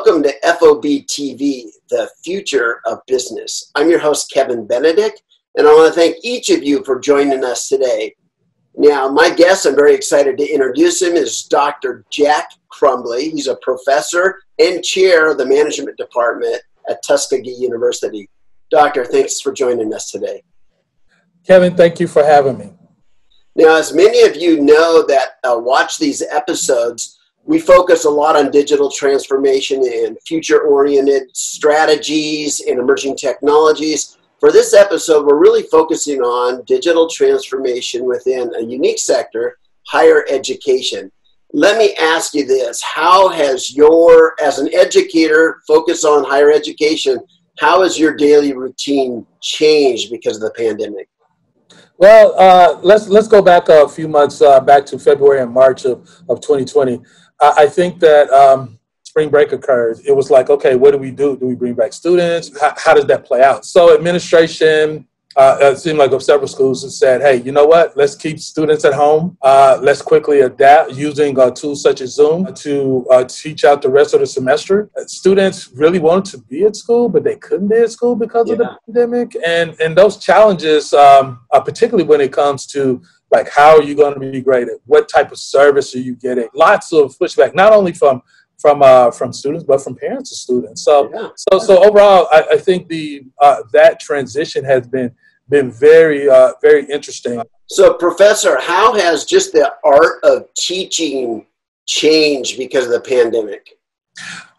Welcome to FOBtv, the future of business. I'm your host, Kevin Benedict, and I want to thank each of you for joining us today. Now, my guest, I'm very excited to introduce him, is Dr. Jack Crumbly. He's a professor and chair of the management department at Tuskegee University. Doctor, thanks for joining us today. Kevin, thank you for having me. Now, as many of you know that watch these episodes, we focus a lot on digital transformation and future-oriented strategies and emerging technologies. For this episode, we're really focusing on digital transformation within a unique sector, higher education. Let me ask you this. How has as an educator focused on higher education, how has your daily routine changed because of the pandemic? Well, let's go back a few months, back to February and March of 2020. I think that spring break occurred. It was like, okay, what do we do? Do we bring back students? How does that play out? So administration, it seemed like of several schools that said, hey, you know what? Let's keep students at home. Let's quickly adapt using tools such as Zoom to teach out the rest of the semester. Students really wanted to be at school, but they couldn't be at school because of the pandemic. And those challenges, particularly when it comes to like, how are you going to be graded? What type of service are you getting? Lots of pushback, not only from students, but from parents of students. So overall, I think that transition has been very, very interesting. So, Professor, how has just the art of teaching changed because of the pandemic?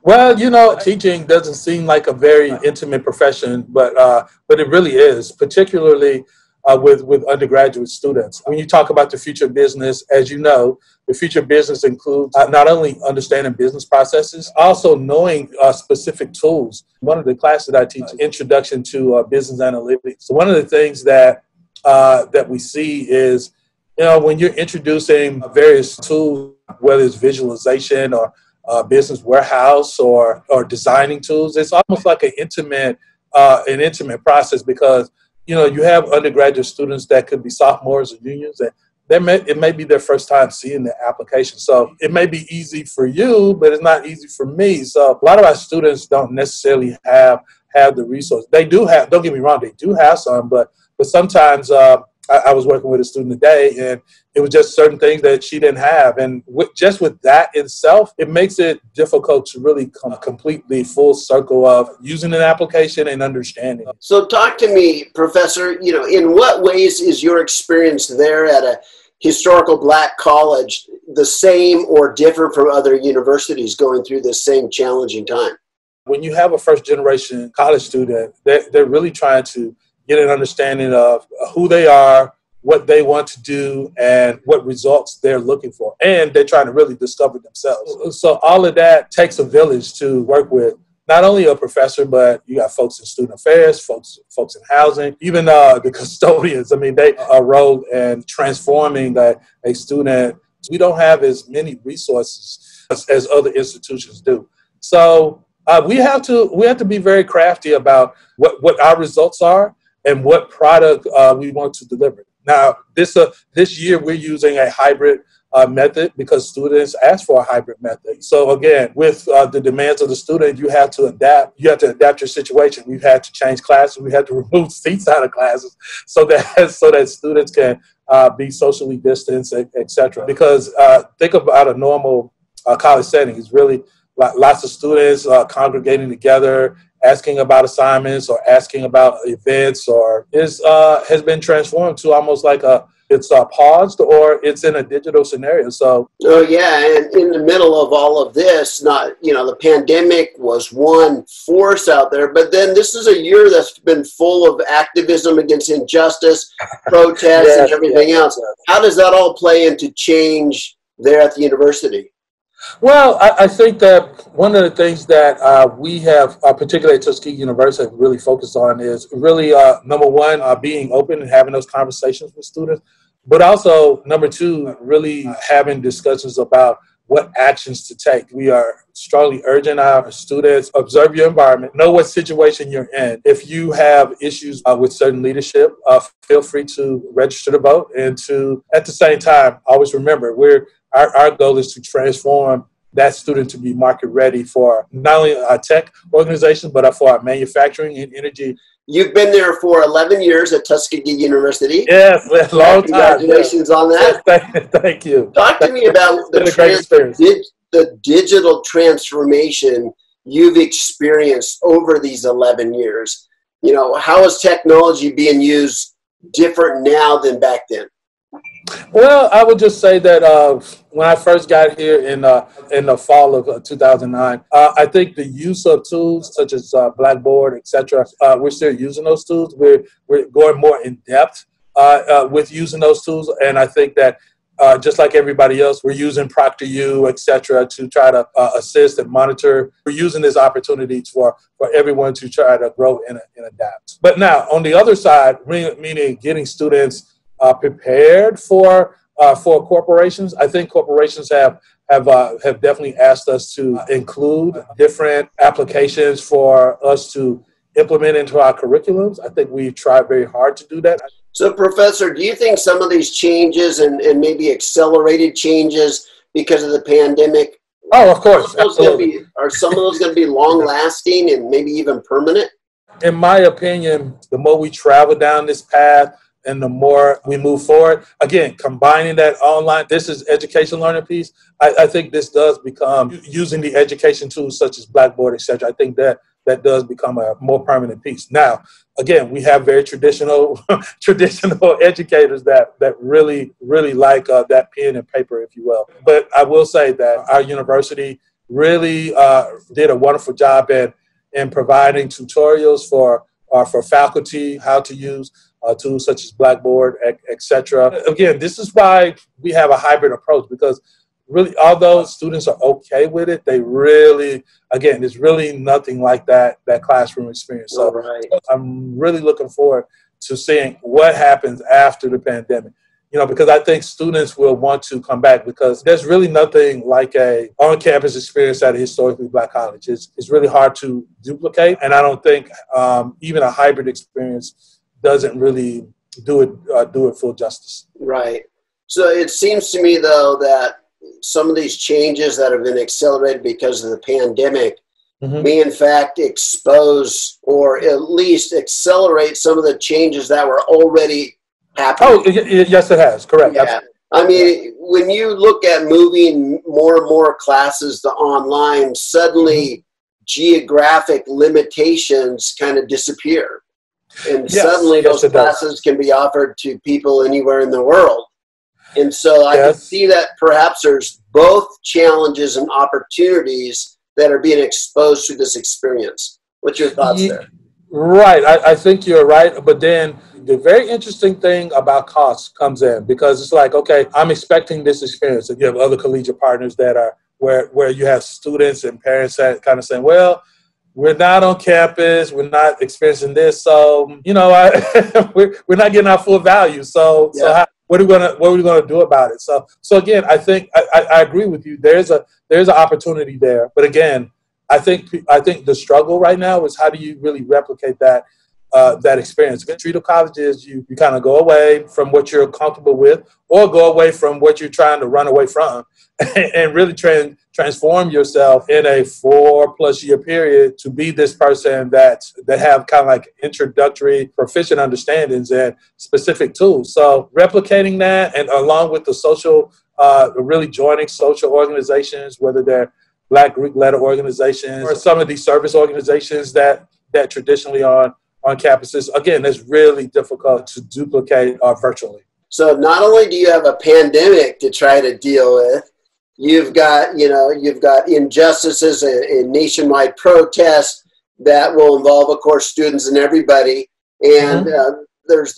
Well, you know, teaching doesn't seem like a very intimate profession, but it really is, particularly with undergraduate students. When you talk about the future of business, as you know, the future of business includes not only understanding business processes, also knowing specific tools. One of the classes that I teach, Introduction to Business Analytics. So one of the things that we see is, you know, when you're introducing various tools, whether it's visualization or business warehouse or designing tools, it's almost like an intimate process because, you know, you have undergraduate students that could be sophomores or juniors, and it may be their first time seeing the application. So it may be easy for you, but it's not easy for me. So a lot of our students don't necessarily have the resources. They do have, don't get me wrong, they do have some, but sometimes I was working with a student today, and it was just certain things that she didn't have. And just with that itself, it makes it difficult to really complete the full circle of using an application and understanding. So talk to me, Professor, you know, in what ways is your experience there at a historical Black college the same or different from other universities going through this same challenging time? When you have a first generation college student, they're really trying to get an understanding of who they are, what they want to do, and what results they're looking for. And they're trying to really discover themselves. So all of that takes a village to work with not only a professor, but you got folks in student affairs, folks in housing, even the custodians. I mean, they are a role in transforming a student. We don't have as many resources as other institutions do. So we have to be very crafty about what our results are and what product we want to deliver. Now, this year we're using a hybrid method because students ask for a hybrid method. So again, with the demands of the student, you have to adapt. You have to adapt your situation. We've had to change classes. We had to remove seats out of classes so that students can be socially distanced, etc. Because think about a normal college setting. It's really lots of students congregating together, asking about assignments or asking about events, or has been transformed to almost like it's paused or it's in a digital scenario. So, oh yeah, and in the middle of all of this, the pandemic was one force out there, but then this is a year that's been full of activism against injustice, protests, and everything else. How does that all play into change there at the university? Well, I think that one of the things that we have, particularly at Tuskegee University, really focused on is really, number one, being open and having those conversations with students, but also, number two, really having discussions about what actions to take. We are strongly urging our students, observe your environment, know what situation you're in. If you have issues with certain leadership, feel free to register to vote, and to, at the same time, always remember, our goal is to transform that student to be market ready for not only our tech organizations, but for our manufacturing and energy. You've been there for 11 years at Tuskegee University. Yes, long time. Congratulations on that. Thank you. Talk to me about the digital transformation you've experienced over these 11 years. You know, how is technology being used different now than back then? Well, I would just say that when I first got here in the fall of 2009, I think the use of tools such as Blackboard, etc., we're still using those tools. We're going more in depth with using those tools, and I think that just like everybody else, we're using ProctorU, etc., to try to assist and monitor. We're using this opportunity for everyone to try to grow and adapt. But now, on the other side, meaning getting students prepared for corporations. I think corporations have definitely asked us to include different applications for us to implement into our curriculums. I think we've tried very hard to do that. So, Professor, do you think some of these changes and maybe accelerated changes because of the pandemic? Oh, of course. Are some of those going to be long-lasting and maybe even permanent? In my opinion, the more we travel down this path, and the more we move forward, again, combining that online, this is education learning piece. I think this does become, using the education tools such as Blackboard, etc. I think that does become a more permanent piece. Now, again, we have very traditional educators that really like that pen and paper, if you will. But I will say that our university really did a wonderful job in providing tutorials for faculty, how to use tools such as Blackboard, etc. Again, this is why we have a hybrid approach, because really, although students are okay with it, they really, again, there's really nothing like that classroom experience. So I'm really looking forward to seeing what happens after the pandemic. You know, because I think students will want to come back, because there's really nothing like a on-campus experience at a historically Black college. It's really hard to duplicate, and I don't think even a hybrid experience doesn't really do it full justice. Right. So it seems to me, though, that some of these changes that have been accelerated because of the pandemic may in fact expose or at least accelerate some of the changes that were already happening. Oh, yes, it has. Correct. Yeah. I mean, when you look at moving more and more classes to online, suddenly geographic limitations kind of disappear. And suddenly those classes can be offered to people anywhere in the world. And so I can see that perhaps there's both challenges and opportunities that are being exposed to this experience. What's your thoughts there? Right. I think you're right. But then the very interesting thing about cost comes in, because it's like, okay, I'm expecting this experience. And you have other collegiate partners that are where you have students and parents that kind of saying, well, we're not on campus, we're not experiencing this, so we're not getting our full value. So what are we gonna do about it? So again, I think I agree with you. There's an opportunity there, but again, I think the struggle right now is how do you really replicate that experience. Treat of college is you kind of go away from what you're comfortable with, or go away from what you're trying to run away from, and really transform yourself in a 4+ year period to be this person that have kind of like introductory proficient understandings and specific tools. So replicating that, and along with the social, really joining social organizations, whether they're Black Greek letter organizations or some of these service organizations that traditionally on campuses, again, it's really difficult to duplicate virtually. So not only do you have a pandemic to try to deal with, you've got injustices and nationwide protests that will involve, of course, students and everybody. And there's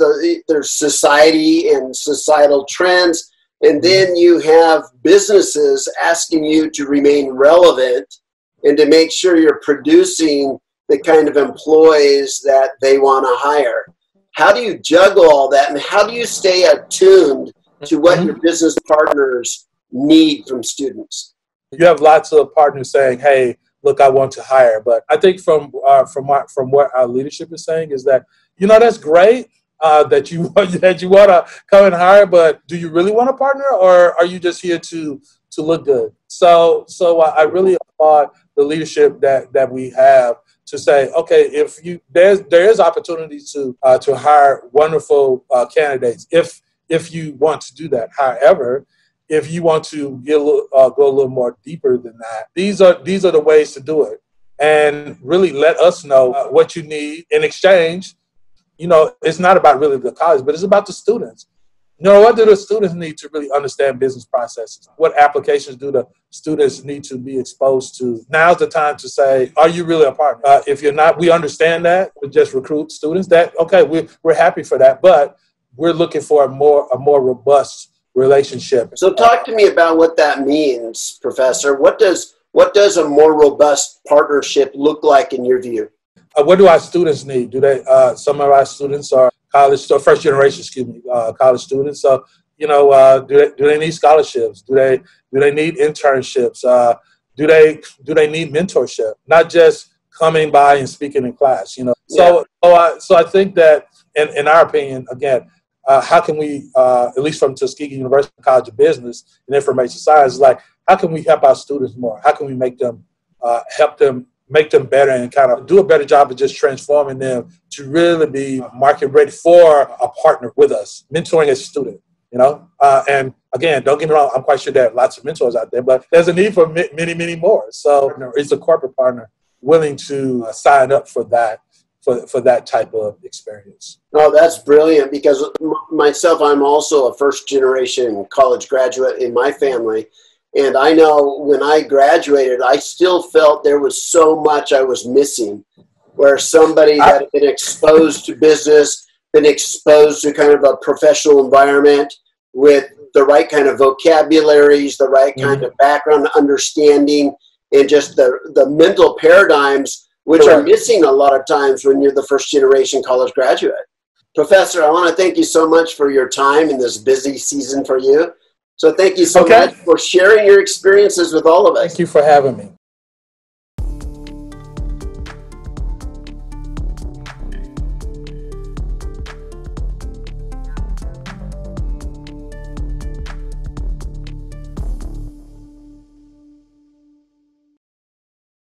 society and societal trends. And then you have businesses asking you to remain relevant and to make sure you're producing the kind of employees that they want to hire. How do you juggle all that, and how do you stay attuned to what your business partners need from students? You have lots of partners saying, hey, look, I want to hire. But I think from what our leadership is saying is that, that's great that you want to come and hire, but do you really want a partner, or are you just here to to look good. So I really applaud the leadership that we have to say, okay, if there is opportunities to hire wonderful candidates if you want to do that. However, if you want to go a little more deeper than that, these are the ways to do it, and really let us know what you need in exchange. It's not about really the college, but it's about the students. What do the students need to really understand business processes? What applications do the students need to be exposed to? Now's the time to say, are you really a partner? If you're not, we understand that. We just recruit students. We're happy for that, but we're looking for a more robust relationship. So talk to me about what that means, Professor. What does a more robust partnership look like in your view? What do our students need? Do they? Some of our students are first generation, college students. So, do they need scholarships? Do they need internships? Do they need mentorship? Not just coming by and speaking in class. So I think that in our opinion, again, how can we, at least from Tuskegee University College of Business and Information Science, how can we help our students more? How can we make them make them better and kind of do a better job of just transforming them to really be market ready for a partner with us, mentoring a student, and again, don't get me wrong, I'm quite sure there are lots of mentors out there, but there's a need for many, many more. So it's a corporate partner willing to sign up for that, for that type of experience. Oh, that's brilliant, because myself, I'm also a first generation college graduate in my family. And I know when I graduated, I still felt there was so much I was missing, where somebody that had been exposed to business, been exposed to kind of a professional environment with the right kind of vocabularies, the right kind of background understanding, and just the mental paradigms, which are missing a lot of times when you're the first generation college graduate. Professor, I want to thank you so much for your time in this busy season for you. So thank you so much for sharing your experiences with all of us. Thank you for having me.